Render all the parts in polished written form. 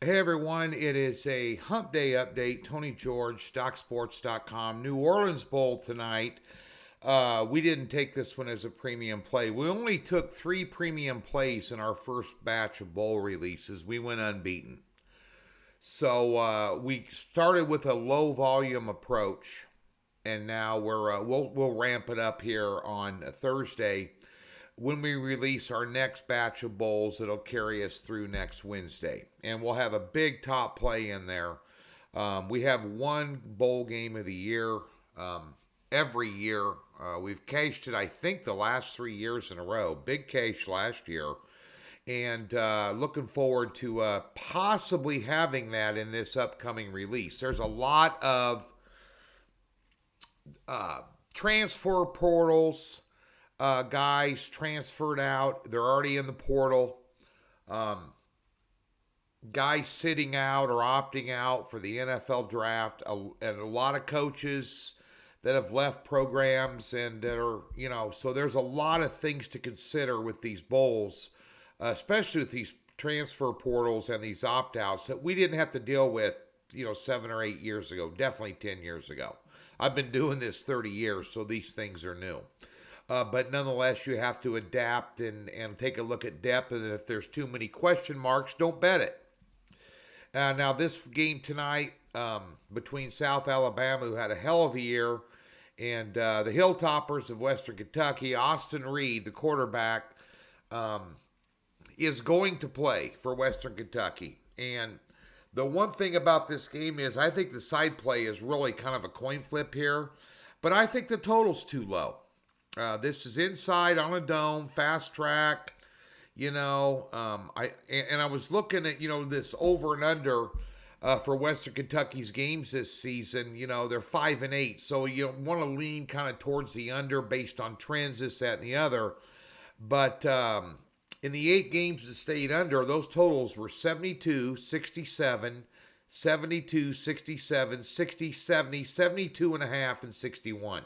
Hey everyone, it is a Hump Day update. Tony George, DocSports.com. New Orleans Bowl tonight. We didn't take this one as a premium play. We only took 3 premium plays in our first batch of bowl releases. We went unbeaten. So we started with a low volume approach, and now we'll ramp it up here on Thursday when we release our next batch of bowls. It'll carry us through next Wednesday, and we'll have a big top play in there. We have one bowl game of the year every year. We've cashed it, I think, the last 3 years in a row. Big cash last year, and looking forward to possibly having that in this upcoming release. There's a lot of transfer portals. Guys transferred out. They're already in the portal. Guys sitting out or opting out for the NFL draft. And a lot of coaches that have left programs and that are, so there's a lot of things to consider with these bowls, especially with these transfer portals and these opt-outs that we didn't have to deal with, 7 or 8 years ago, definitely 10 years ago. I've been doing this 30 years, so these things are new. But nonetheless, you have to adapt and take a look at depth. And if there's too many question marks, don't bet it. Now, this game tonight between South Alabama, who had a hell of a year, and the Hilltoppers of Western Kentucky, Austin Reed, the quarterback, is going to play for Western Kentucky. And the one thing about this game is I think the side play is really kind of a coin flip here. But I think the total's too low. This is inside on a dome, fast track. I was looking at this over and under for Western Kentucky's games this season. They're 5-8, so you want to lean kind of towards the under based on trends, this, that, and the other. But in the 8 games that stayed under, those totals were 72, 67, 72, 67, 60, 70, 72 and a half, and 61.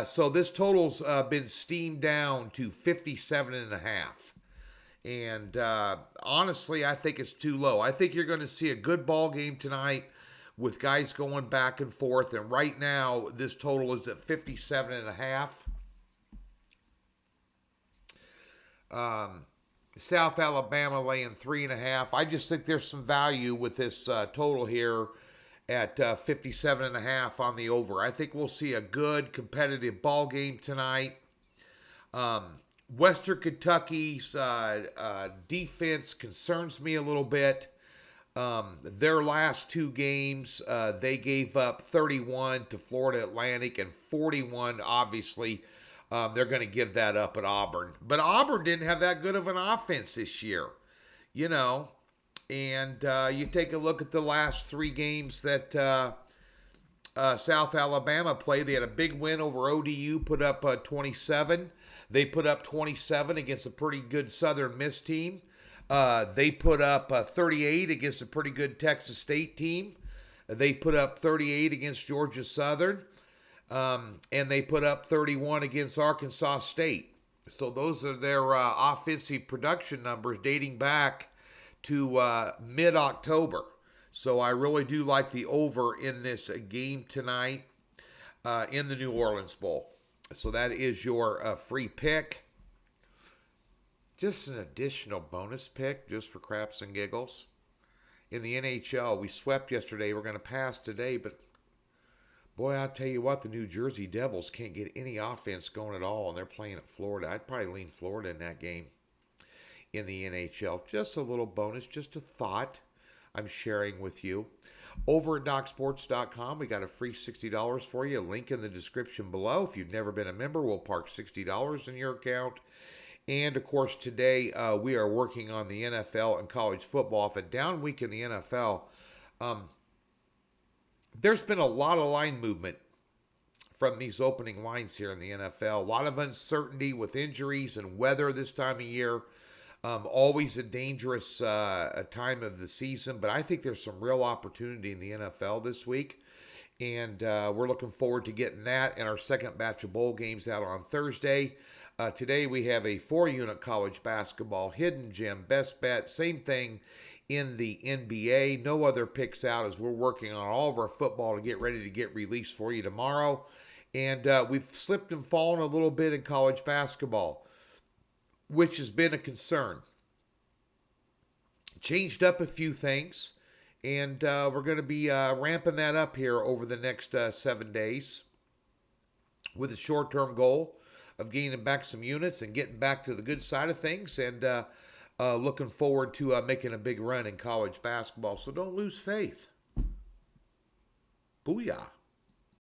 So this total's been steamed down to 57 and a half. And honestly, I think it's too low. I think you're going to see a good ball game tonight with guys going back and forth. And right now, this total is at 57 and a half. South Alabama laying 3.5. I just think there's some value with this total here at 57.5 on the over. I think we'll see a good competitive ball game tonight. Western Kentucky's defense concerns me a little bit. Their last 2 games, they gave up 31 to Florida Atlantic and 41, obviously. They're going to give that up at Auburn. But Auburn didn't have that good of an offense this year, And you take a look at the last 3 games that South Alabama played. They had a big win over ODU, put up 27. They put up 27 against a pretty good Southern Miss team. They put up 38 against a pretty good Texas State team. They put up 38 against Georgia Southern. And they put up 31 against Arkansas State. So those are their offensive production numbers dating back to mid-October. So I really do like the over in this game tonight in the New Orleans Bowl. So that is your free pick. Just an additional bonus pick just for craps and giggles. In the NHL, we swept yesterday. We're going to pass today, but boy, I'll tell you what, the New Jersey Devils can't get any offense going at all, and they're playing at Florida. I'd probably lean Florida in that game. In the NHL. Just a little bonus, just a thought I'm sharing with you. Over at DocSports.com, we got a free $60 for you. A link in the description below. If you've never been a member, we'll park $60 in your account. And, of course, today we are working on the NFL and college football. If a down week in the NFL, there's been a lot of line movement from these opening lines here in the NFL. A lot of uncertainty with injuries and weather this time of year. Always a dangerous time of the season, but I think there's some real opportunity in the NFL this week, and we're looking forward to getting that and our second batch of bowl games out on Thursday. Today we have a 4-unit college basketball hidden gem best bet. Same thing in the NBA. No other picks out as we're working on all of our football to get ready to get released for you tomorrow. And we've slipped and fallen a little bit in college basketball, which has been a concern. Changed up a few things, and we're going to be ramping that up here over the next 7 days with a short-term goal of gaining back some units and getting back to the good side of things, and looking forward to making a big run in college basketball. So don't lose faith. Booyah.